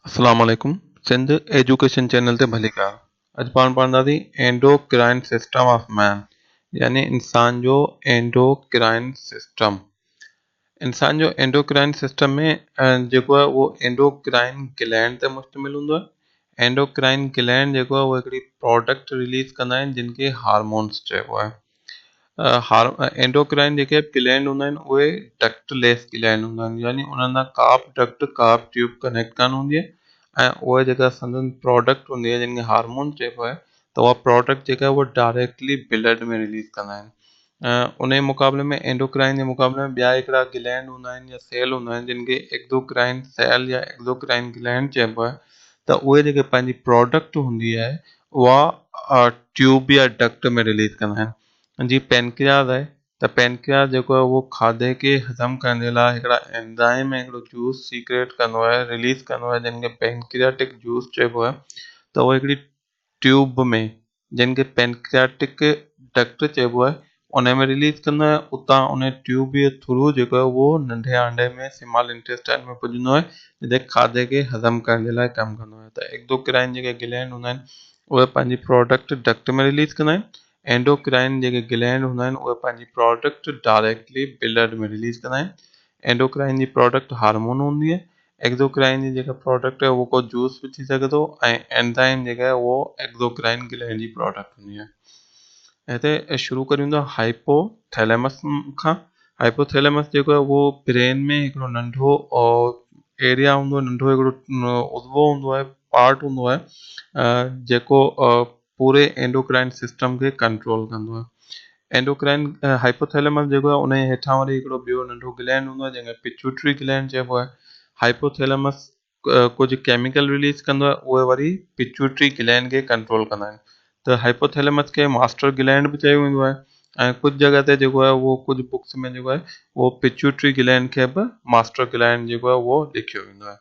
अस्सलाम वालेकुम। Sindh education channel ते भली का अॼु पाण पढ़ंदासीं एंडोक्राइन सिस्टम ऑफ मैन, यानी इंसान जो एंडोक्राइन सिस्टम। इंसान जो एंडोक्राइन सिस्टम में जेको आहे उहो एंडोक्राइन ग्लैंड ते मुश्तमिल हूंदो आहे। एंडोक्राइन ग्लैंड जेको आहे उहो हिकिड़ी प्रोडक्ट रिलीज़ कंदा आहिनि जिन खे हार्मोन्स चइबो आहे। एंडोक्राइन जेके ग्लैंड हूंदा आहिनि उहे डक्टलेस ग्लैंड हूंदा आहिनि, यानी उन्हनि सां का बि डक्ट का बि ट्यूब कनेक्ट कान हूंदी आहे। ऐं उहा जेका संदन प्रोडक्ट हूंदी आहे जिन खे हार्मोन चइबो आहे, त उहा प्रोडक्ट जेका आहे उहा डायरेक्टली ब्लड में रिलीज़ कंदा आहिनि। उन जे मुक़ाबले में एंडोक्राइन जे मुक़ाबले में ॿिया हिकिड़ा ग्लैंड हूंदा आहिनि या सेल हूंदा आहिनि जिन खे एक्सोक्राइन सेल या एक्सोक्राइन ग्लैंड चइबो आहे। त उहे जेके पंहिंजी प्रोडक्ट हूंदी आहे उहा ट्यूब या डक्ट में रिलीज़ कंदा आहिनि। जीअं पेनक्रियास आहे, त पेनक्रियास जेको आहे उहो खाधे खे हज़म करण जे लाइ हिकिड़ा एंजाइम ऐं हिकिड़ो जूस सीक्रेट कंदो आहे, रिलीज़ कंदो आहे, जिन खे पेनक्रियाटिक जूस चइबो आहे। त उहा हिकिड़ी ट्यूब में, जिन खे पेनक्रियाटिक डक्ट चइबो आहे, उन में रिलीज़ कंदो आहे। उतां उन ट्यूब जे थ्रू जेको आहे उहो नंढे आंडे में स्मॉल इंटेस्टाइन में पुॼंदो आहे, जिते खाधे खे हज़म करण जे लाइ कमु कंदो आहे। त एक्सोक्राइन जेके ग्लैंड हूंदा आहिनि उहे पंहिंजी प्रोडक्ट डक्ट में रिलीज़ कंदा आहिनि। एंडोक्राइन जेके ग्लैंड हूंदा आहिनि उहे पंहिंजी प्रोडक्ट डायरेक्टली ब्लड में रिलीज़ कंदा आहिनि। एंडोक्राइन जी प्रोडक्ट हार्मोन हूंदी आहे। एक्सोक्राइन जी जेका प्रोडक्ट आहे उहो को जूस बि थी सघे थो, ऐं एंजाइम जेका आहे उहो एक्सोक्राइन ग्लैंड जी प्रोडक्ट हूंदी आहे। हिते शुरू करियूं था हाइपोथैलेमस खां। हाइपोथैलेमस जेको आहे उहो ब्रेन में हिकिड़ो नंढो एरिया हूंदो आहे, नंढो हिकिड़ो उज़वो हूंदो आहे, पार्ट हूंदो आहे जेको पूरे एंडोक्राइन सिस्टम खे कंट्रोल कंदो आहे। एंडोक्राइन हाइपोथैलेमस जेको आहे उन जे हेठां वरी हिकिड़ो ॿियो नंढो ग्लैंड हूंदो आहे जंहिंखे पिट्यूटरी ग्लैंड चइबो आहे। हाइपोथैलेमस कुझु केमिकल रिलीज़ कंदो आहे, उहे वरी पिट्यूटरी ग्लैंड खे कंट्रोल कंदा आहिनि। त हाइपोथैलेमस खे मास्टर ग्लैंड बि चयो वेंदो आहे, ऐं कुझु जॻह ते जेको आहे उहो कुझु बुक्स में जेको आहे उहो पिट्यूटरी ग्लैंड खे बि मास्टर ग्लैंड जेको आहे उहो लिखियो वेंदो आहे।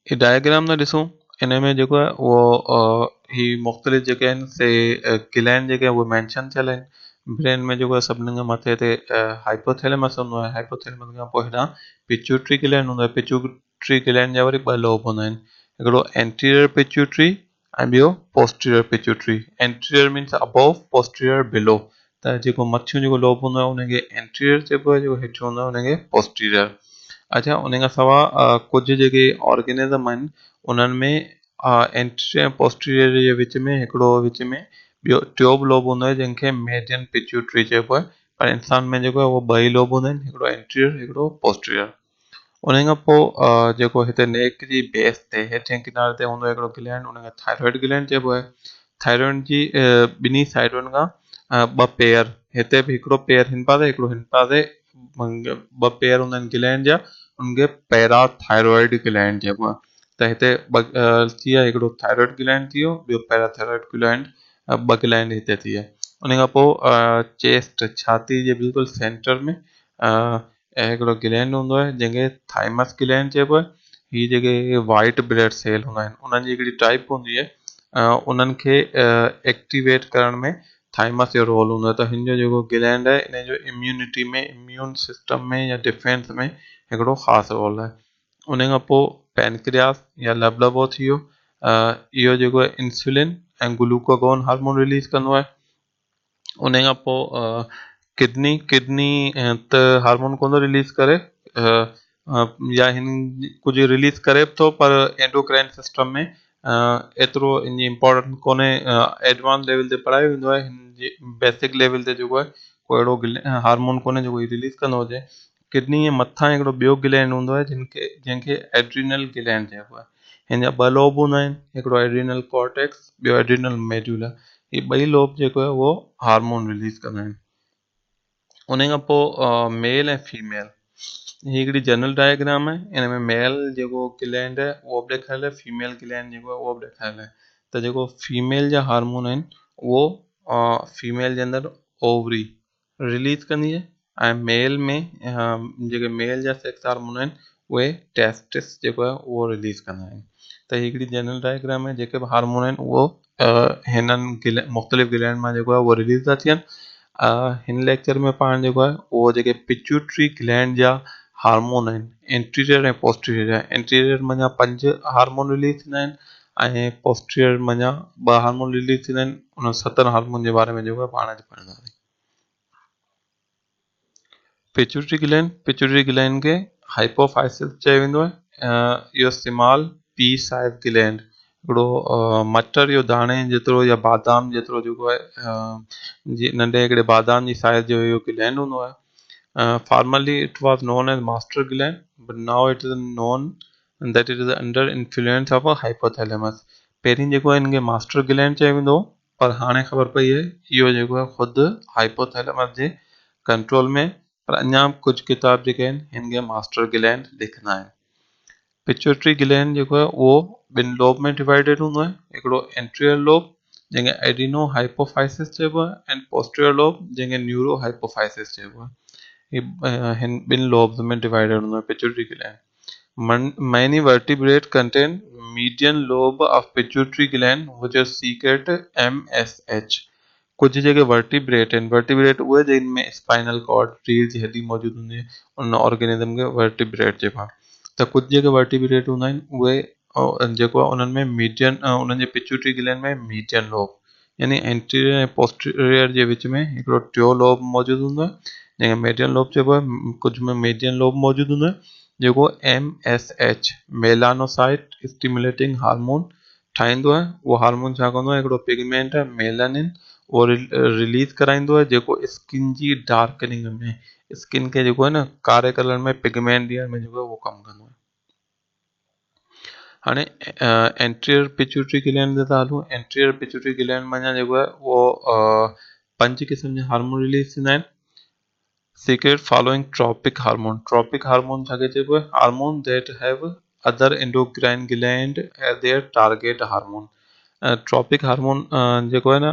ही डायग्राम था ॾिसूं, इन में जेको आहे उहो ही मुख़्तलिफ़ जेके आहिनि से ग्लैंड जेके उहे मेंशन थियल आहिनि। ब्रेन में जेको आहे सभिनी खां मथे ते हाइपोथैलेमस हूंदो आहे। हाइपोथैलेमस खां पोइ हेॾां पिट्यूटरी ग्लैंड हूंदो आहे। पिट्यूटरी ग्लैंड जा वरी ॿ लोब हूंदा आहिनि, हिकिड़ो एंटीरियर पिट्यूटरी ऐं ॿियो posterior pituitary. Anterior means above, posterior बिलो। त जेको मथियो जेको लोब हूंदो आहे उनखे एंटीरियर चइबो आहे, जेको हेठि हूंदो आहे उनखे पोस्टीरियर। अच्छा, उन खां सवाइ कुझु जेके ऑर्गेनिज़म आहिनि उन्हनि में एंटीरियर ऐं पोस्टीरियर जे विच में हिकिड़ो विच में ॿियो ट्यूब लोब हूंदो आहे जंहिंखे मेडियन पिट्यूटरी चइबो आहे। पर इंसान में जेको आहे उहो ॿ ई लोब हूंदा आहिनि, हिकिड़ो एंटीरियर हिकिड़ो पोस्टीरियर। उन खां पोइ जेको हिते नेक जी बेस ते हेठिएं किनारे ते हूंदो आहे हिकिड़ो ग्लैंड, उनखे थायरॉइड ग्लैंड चइबो आहे। थायरॉइड जी ॿिन्ही साइडुनि खां ॿ पेयर, हिते बि हिकिड़ो पेयर हिन पासे हिकिड़ो हिन पासे, ॿ पेयर हूंदा आहिनि ग्लैंड जा, उनखे पैराथायरॉइड ग्लैंड चइबो आहे। त हिते थी विया, हिकिड़ो थायरॉइड ग्लैंड थी वियो, ॿियो पैराथायरॉइड ग्लैंड, ॿ ग्लैंड हिते थी विया। उन खां पोइ चेस्ट, छाती जे बिल्कुलु सेंटर में हिकिड़ो ग्लैंड हूंदो आहे जंहिंखे थाइमस ग्लैंड चइबो आहे। हीअ जेके वाइट ब्लड सेल हूंदा आहिनि उन्हनि जी हिकिड़ी टाइप हूंदी आहे, उन्हनि खे एक्टिवेट करण में थाइमस जो रोल हूंदो आहे। त हिन जो जेको ग्लैंड आहे इन जो इम्यूनिटी में, इम्यून सिस्टम में या डिफेंस में हिकिड़ो ख़ासि रोल आहे। उन खां पोइ पैनक्रियास या लबलबो थी वियो, इहो जेको आहे इंसुलिन ऐं ग्लूकागोन हार्मोन रिलीज़ कंदो आहे। उन खां पोइ किडनी त हार्मोन कोन थो रिलीज़ करे, या हिन कुझु रिलीज़ करे बि थो, पर एंडोक्राइन सिस्टम में एतिरो इन जी इम्पोर्टेंट कोन्हे। एडवांस लेवल ते पढ़ायो वेंदो आहे, हिन जे बेसिक लेवल ते जेको आहे कोई अहिड़ो हार्मोन कोन्हे जेको रिलीज़ कंदो हुजे। किडनी जे मथां हिकिड़ो ॿियो ग्लैंड हूंदो आहे जंहिंखे एड्रीनल ग्लैंड चइबो आहे। हिन जा ॿ लोब हूंदा आहिनि, हिकिड़ो एड्रीनल कॉर्टेक्स, ॿियो एड्रीनल मेड्यूला। ही ॿई लोब जेको आहे उहो हार्मोन रिलीज़ कंदा आहिनि। उन खां पोइ मेल ऐं फीमेल, ही हिकिड़ी जनरल डायग्राम आहे। इन में मेल जेको ग्लैंड आहे उहो बि ॾेखारियल आहे, फीमेल ग्लैंड जेको आहे उहो बि ॾेखारियल आहे। त जेको फीमेल जा हार्मोन आहिनि उहो फीमेल जे अंदरि ओवरी रिलीज़ कंदी आहे, ऐं मेल में जेके मेल जा सेक्स हार्मोन आहिनि उहे टेस्टिस जेको आहे उहो रिलीज़ कंदा आहिनि। त हिकिड़ी जनरल डायग्राम आहे, जेके बि हार्मोन आहिनि उहो हिननि मुख़्तलिफ़ ग्लैंड मां जेको आहे उहो रिलीज़ था थियनि। हिन लेक्चर में पाण जेको आहे उहो जेके पिट्यूटरी ग्लैंड जा हार्मोन आहिनि एंटीरियर ऐं पोस्टीरियर आहे। एंटीरियर माना 5 हार्मोन रिलीज़ थींदा आहिनि ऐं पोस्टीरियर माना 2 हार्मोन रिलीज़ थींदा आहिनि। उन 7 हार्मोन जे बारे में जेको आहे पाण अॼु पढ़ंदासीं। पिट्यूटरी ग्लैंड खे हाइपोफाइसिस चयो वेंदो आहे। इहो स्मॉल पी साइज ग्लैंड हिकिड़ो मटर जो दाणे जेतिरो या बादाम जेतिरो जेको आहे नंढे हिकिड़े बादाम जी साइज जो इहो ग्लैंड हूंदो आहे। Formerly it was known as master gland, but now it is known that it is under influence of a hypothalamus। पहिरीं जेको आहे हिनखे मास्टर ग्लैंड चयो वेंदो पर हाणे ख़बर पई आहे इहो जेको आहे ख़ुदि हाइपोथैलेमस जे कंट्रोल में, पर अञा कुझु किताब जेके आहिनि हिनखे मास्टर ग्लैंड लिखंदा आहिनि। पिट्यूटरी ग्लैंड जेको आहे उहो 2 लोब में डिवाइडेड हूंदो आहे। हिकिड़ो एंटीरियर लोब जंहिंखे एडिनो हाइपोफाइसिस चइबो आहे एंड पोस्टीरियर लोब जंहिंखे न्यूरो हाइपोफाइसिस चइबो आहे। हिन 2 लोब्स में डिवाइडेड हूंदो आहे pituitary gland. Many vertebrates contain median lobe of pituitary gland which is secret MSH। कुछ जेके वर्टिब्रेट आहिनि वर्टिब्रेट उहे जिनमें स्पाइनल कॉर्ड रीढ़ जी हड्डी मौजूदु हूंदी आहे उन ऑर्गेनिज्म खे वर्टिब्रेट चइबो आहे। त कुझु जेके वर्टिब्रेट हूंदा आहिनि उहे जेको आहे उन्हनि में मीडियन उन्हनि जे पिट्यूटरी ग्लैंड में मीडियन लोब यानी एंटीरियर ऐं पोस्टीरियर जे विच में हिकिड़ो टियों लोब मौजूदु हूंदो आहे जंहिंखे मीडियन लोब चइबो आहे। कुझु में मीडियन लोब मौजूदु हूंदो आहे जेको MSH मेलानोसाइट स्टिमुलेटिंग हार्मोन ठाहींदो आहे। उहो हार्मोन छा कंदो आहे हिकिड़ो पिगमेंट आहे मेलानिन उहो रिलीज़ कराईंदो आहे जेको स्किन जी डार्कनिंग में स्किन खे जेको आहे न कारे कलर में पिगमेंट ॾियण में जेको आहे उहो कमु कंदो आहे। हाणे एंटीरियर पिट्यूटरी ग्लैंड ते था हलूं। एंटीरियर पिट्यूटरी ग्लैंड माना जेको आहे उहो 5 क़िस्म जा हार्मोन रिलीज़ थींदा आहिनि। Secret following tropic hormone। Tropic hormone छाखे चइबो आहे hormone that have other endocrine gland as their target hormone। Tropic hormone जेको आहे न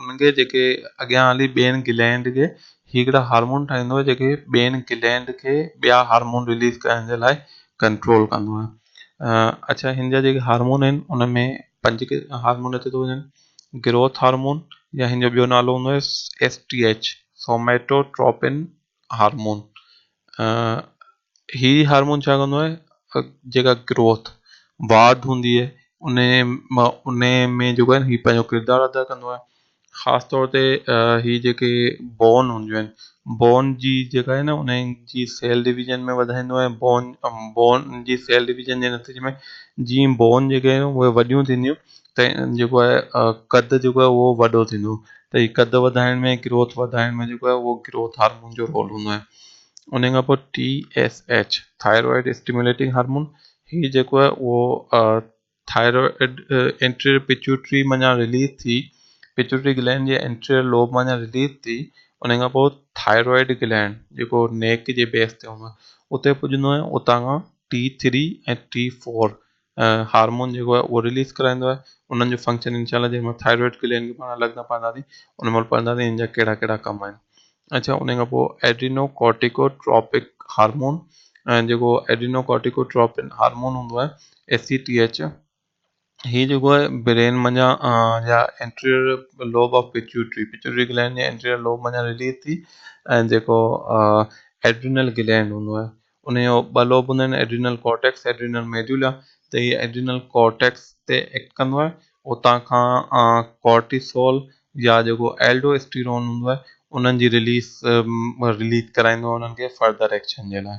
उनखे जेके अॻियां हली ॿियनि ग्लैंड खे हिकिड़ा हार्मोन ठाहींदो आहे जेके ॿियनि ग्लैंड खे ॿिया हार्मोन रिलीज़ करण जे लाइ कंट्रोल कंदो आहे। अच्छा हिन जा जेके हार्मोन आहिनि उन में 5 हार्मोन अचे थो वञनि। ग्रोथ हार्मोन या हिन जो ॿियो नालो हूंदो आहे STH सोमेटोट्रोपिन हार्मोन। ही हार्मोन छा कंदो आहे जेका ग्रोथ वाध हूंदी आहे उन में जेको आहे ही पंहिंजो किरदारु अदा कंदो आहे। ख़ासि तौर ते ही जेके बोन हूंदियूं आहिनि बोन जी जेका आहे न उन जी सेल डिवीजन में वधाईंदो आहे। बोन जी सेल डिवीजन जे नतीजे में जीअं बोन जेके आहिनि उहे वॾियूं थींदियूं त जेको आहे कद जेको आहे उहो वॾो थींदो त ही कद वधाइण में ग्रोथ वधाइण में जेको आहे उहो ग्रोथ हार्मोन जो रोल हूंदो आहे। उन खां पोइ TSH थायरॉइड स्टिमुलेटिंग हार्मोन ही जेको आहे उहो थायरॉइड एंटीरियर पिट्यूटरी माना रिलीज़ थी पिट्यूटरी ग्लैंड जे एंटीरियर लोब माना रिलीज़ थी उन खां पोइ थायरॉइड ग्लैंड जेको नेक जे बेस ते हूंदो आहे उते पुॼंदो आहे। उतां खां T3 ऐं T4 हार्मोन जेको आहे उहो रिलीज़ कराईंदो आहे। उन्हनि जो फंक्शन इंशाल्लाह जंहिं महिल थायरॉइड ग्लैंड खे पाण अलॻि न पढ़ंदासीं उन महिल पढ़ंदासीं हिन जा कहिड़ा कहिड़ा कम आहिनि। अच्छा उन खां पोइ एड्रीनोकॉर्टिकोट्रोपिक हार्मोन जेको एड्रीनोकॉर्टिकोट्रोपिन हार्मोन हूंदो आहे ACTH ही जेको आहे ब्रेन मञा या anterior lobe of pituitary gland या एंटीरियर लोब मञा रिलीज़ थी ऐं जेको एड्रिनल ग्लैंड हूंदो आहे उन जो 2 लोब हूंदा आहिनि एड्रिनल कॉर्टेक्स एड्रिनल मेडुला। त हीअ एड्रिनल कॉर्टेक्स ते एक्ट कंदो आहे। उतां खां कॉर्टिसोल या जेको एल्डोस्टेरोन हूंदो आहे उन्हनि जी रिलीज़ कराईंदो आहे उन्हनि खे फर्दर एक्शन जे लाइ।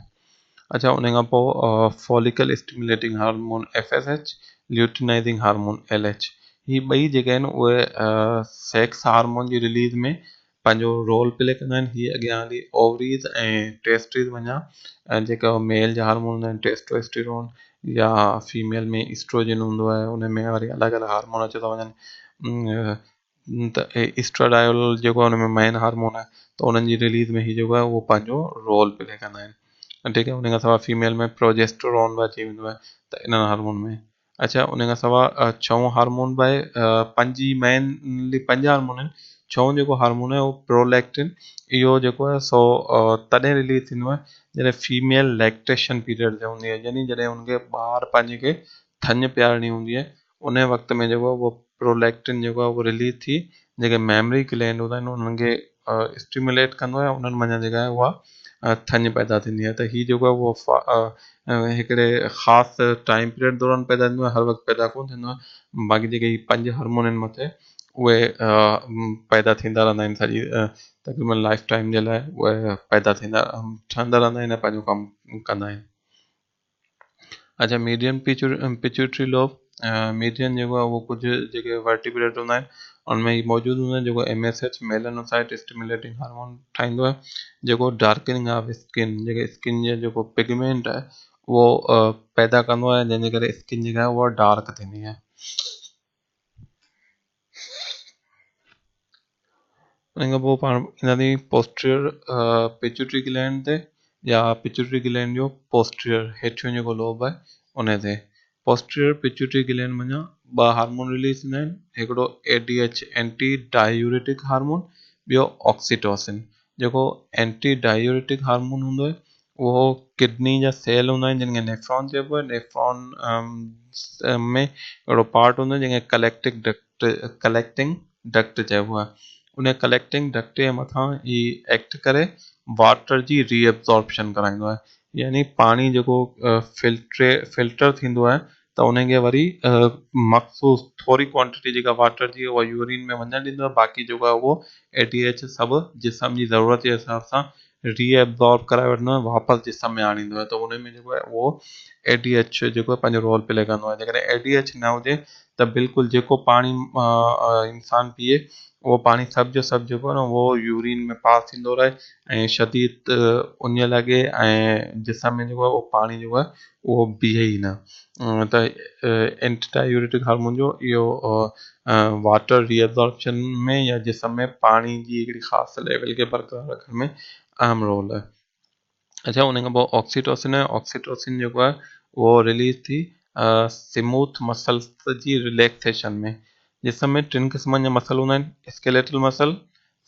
अच्छा उन खां पोइ follicle stimulating hormone FSH luteinizing hormone LH ही ॿई जेके आहिनि उहे सेक्स हार्मोन जी रिलीज़ में पंहिंजो रोल प्ले कंदा आहिनि। हीअ अॻियां हली ओवरीज़ ऐं टेस्टिस वञा जेका मेल जा हार्मोन हूंदा आहिनि टेस्टोस्टेरोन या फीमेल में ईस्ट्रोजन हूंदो आहे उन में वरी अलॻि अलॻि हार्मोन अची था वञनि त ईस्ट्राडायोल जेको आहे उन में मेन हार्मोन आहे त उन्हनि जी रिलीज़ में ही जेको आहे उहो पंहिंजो रोल प्ले कंदा आहिनि। ठीकु आहे उन खां सवाइ फीमेल में प्रोजेस्टेरोन बि अची वेंदो आहे त इन्हनि हार्मोन में। अच्छा उन खां सवाइ 6 हार्मोन बि आहे 5 हार्मोन आहिनि। 6 जेको हार्मोन आहे उहो प्रोलैक्टिन इहो जेको आहे सो तॾहिं रिलीज़ थींदो आहे जॾहिं फीमेल लैक्टेशन पीरियड ते हूंदी आहे यानी जॾहिं हुनखे ॿार पंहिंजे खे थञ पीआरणी हूंदी आहे उन वक़्त में जेको आहे उहो प्रोलैक्टिन जेको आहे उहो रिलीज़ थी जेके मेमरी ग्लैंड हूंदा आहिनि उन्हनि खे स्टिमुलेट कंदो आहे। उन्हनि मां जेका आहे उहा थञ पैदा थींदी आहे। त ही जेको आहे उहो हिकिड़े ख़ासि टाइम पीरियड दौरान पैदा थींदो आहे, हर वक़्तु पैदा कोन थींदो आहे। बाक़ी जेके ही 5 हार्मोन आहिनि मथे उहे पैदा थींदा रहंदा आहिनि सॼी तक़रीबन लाइफ टाइम जे लाइ। उहे पैदा थींदा ठहंदा रहंदा आहिनि ऐं पंहिंजो कमु कंदा आहिनि। अच्छा, मीडियन पिट्यूटरी लोब, मीडियन जेको आहे उहो कुझु जेके वर्टिब्रेट हूंदा आहिनि उनमें ही मौजूदु हूंदा आहिनि, जेको MSH मेलानोसाइट स्टिमुलेटिंग हार्मोन ठाहींदो आहे, जेको डार्कनिंग ऑफ स्किन, जेके स्किन जो जेको पिगमेंट आहे उहो पैदा कंदो आहे, जंहिंजे करे स्किन जेका आहे उहा डार्क थींदी आहे। उन खां पोइ पाण ईंदासीं पोस्टीरियर पिट्यूटरी ग्लैंड ते, या पिट्यूटरी ग्लैंड जो पोस्टीरियर हेठियों जेको लोब आहे उन ते। पोस्टीरियर पिट्यूटरी ग्लैंड मञा 2 हार्मोन रिलीज़ थींदा आहिनि, हिकिड़ो ADH एंटी डायूरेटिक हार्मोन, ॿियो ऑक्सीटोसिन। जेको एंटी डायूरेटिक हार्मोन हूंदो आहे उहो किडनी जा सेल हूंदा आहिनि जिनखे नेफ्रॉन चइबो आहे। नेफ्रॉन में हिकिड़ो पार्ट हूंदो आहे जंहिंखे कलेक्टिंग डक्ट चइबो आहे। उन कलेक्टिंग डक्ट जे मथां ही एक्ट करे वाटर जी रीअब्सॉर्प्शन कराईंदो आहे, यानी पाणी जेको फिल्टर थींदो आहे त उनखे वरी मखसूस थोरी क्वांटिटी जेका वाटर जी उहा यूरिन में वञणु ॾींदो आहे, बाक़ी जेको आहे उहो ADH सभु जिस्म जी ज़रूरत जे हिसाब सां रीअब्सॉर्ब कराए वठंदो आहे, वापसि जिस्म में आणींदो आहे। त उन में जेको आहे उहो ADH जेको आहे पंहिंजो रोल प्ले कंदो आहे। जेकॾहिं ADH न हुजे त बिल्कुलु जेको पाणी इंसान पीए उहो पाणी सभु जो सभु जेको आहे न उहो यूरिन में पास थींदो रहे ऐं शदीद उञ लॻे ऐं जिस्म में जेको आहे उहो पाणी जेको आहे उहो बीहे ई न। त एंटी डायूरेटिक हार्मोन जो इहो वाटर रीअब्सॉर्प्शन में या जिस्म में पाणी जी हिकिड़ी ख़ासि लेवल खे बरक़रार रखण में अहम रोल आहे। अच्छा, उन खां पोइ ऑक्सीटोसिन आहे। ऑक्सीटोसिन जेको आहे उहो रिलीज़ थी स्मूथ मसल्स जी रिलैक्सेशन में। जिस्म में 3 क़िस्मनि जा मसल हूंदा आहिनि, स्केलेटल मसल,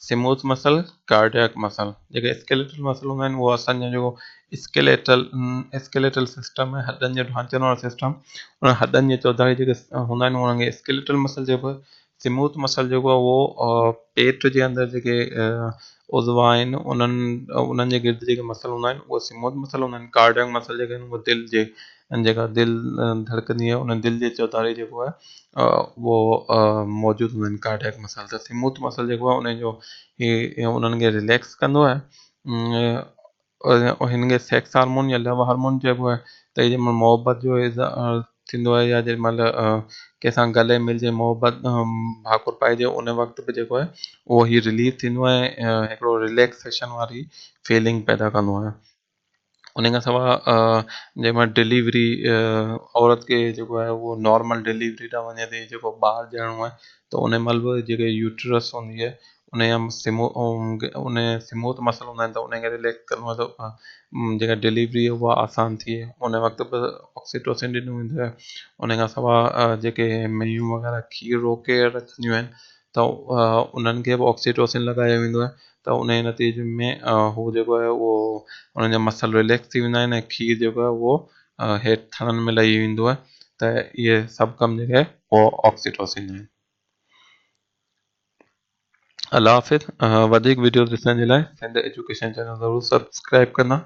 स्मूथ मसल, कार्डियक मसल। जेके स्केलेटल मसल हूंदा आहिनि उहो असांजो जेको स्केलेटल सिस्टम आहे, हॾनि जो ढांचनि वारो सिस्टम, उन हॾनि जे चौधारी जेके हूंदा आहिनि उन्हनि खे स्केलेटल मसल चइबो आहे। स्मूथ मसल जेको आहे उहो पेट जे अंदरि जेके उज़वा आहिनि उन्हनि जे गिर्द जेके मसल हूंदा आहिनि उहे स्मूथ मसल हूंदा आहिनि। कार्डियक मसल जेके आहिनि उहे दिलि जे जेका दिलि धड़कंदी आहे उन दिलि जे चौधारी जेको आहे उहो मौजूदु हूंदा आहिनि कार्डियक मसल। त स्मूथ मसल जेको आहे उनजो उन्हनि खे रिलैक्स कंदो आहे। हिन खे सेक्स हार्मोन या लव हार्मोन चइबो आहे। त जंहिं महिल मोहबत जो थींदो आहे या जंहिं महिल कंहिंसां गले मिलजे, मोहबत भाकुर पाइजे, उन वक़्तु बि जेको आहे उहो ही रिलीज़ थींदो आहे, हिकिड़ो रिलैक्सेशन वारी फीलिंग पैदा कंदो आहे। उन खां सवाइ जंहिं महिल डिलीवरी औरत खे जेको आहे उहो नॉर्मल डिलीवरी था वञे थी, जेको ॿार ॼणणो आहे, त उन महिल बि जेके यूट्रस हूंदी आहे उन जा स्मूथ मसल हूंदा आहिनि त उनखे रिलैक्स करिणो आहे त जेका डिलीवरी आहे उहा आसान थिए। उन वक़्तु बि ऑक्सीटोसिन ॾिनो वेंदो आहे। उन खां सवाइ जेके मेयूं वग़ैरह खीरु रोके रखंदियूं आहिनि त उन्हनि खे बि ऑक्सीटोसिन लॻायो वेंदो आहे। त उन जे नतीजे में हू जेको आहे उहो उन्हनि जा मसल रिलैक्स थी वेंदा आहिनि ऐं खीरु जेको आहे उहो हेठि थणनि में लही वेंदो आहे। त इहे सभु कम जेके आहे उहो ऑक्सीटोसिन आहिनि। अल्लाह हाफ़िज़। वधीक वीडियो ॾिसण जे लाइ सिंध एजुकेशन चैनल ज़रूरु सब्सक्राइब कंदा।